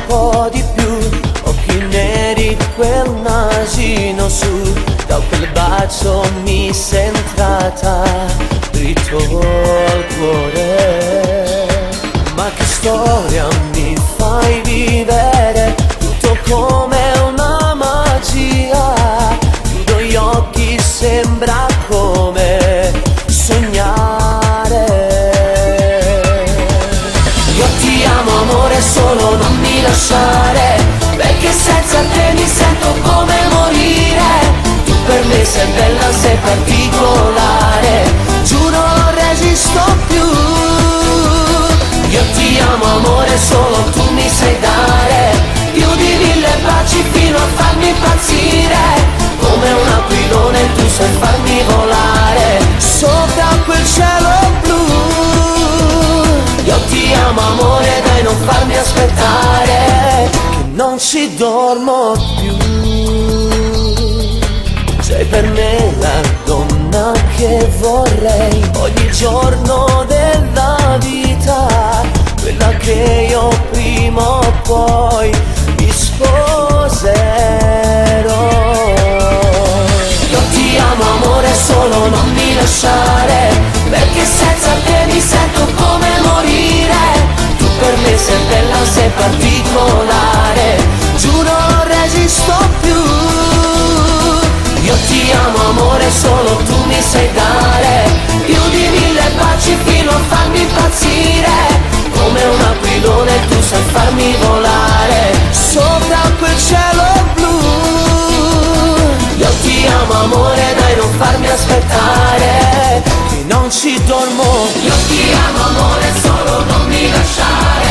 po' di più, occhi neri, quel nasino su, da quel bacio mi sei entrata dritto al cuore. Ma che storia mi fai vivere, tutto come una magia, chiudo gli occhi, sembra come sognare. Io ti amo amore, solo non mi lasciare, perché senza te mi sento come morire. Tu per me sei bella, sei particolare, giuro non resisto più. Io ti amo amore, solo tu mi sai dare più di 1000 baci fino a farmi impazzire. Come un aquilone tu sai farmi volare sopra quel cielo blu. Io ti amo amore, dai non farmi aspettare, che non ci dormo più. Sei per me la donna che vorrei ogni giorno della vita, quella che io prima o poi mi sposerò. Io ti amo amore, solo non mi lasciare, perché senza te mi sento come morire. Tu per me sei bella, sei particolare, giuro non resisto più. Io ti amo amore, solo tu mi sai dare più di 1000 baci fino a farmi impazzire. Come un aquilone tu sai farmi volare sopra quel cielo blu. Io ti amo amore, dai non farmi aspettare, che non ci dormo. Io ti amo amore, solo non mi lasciare,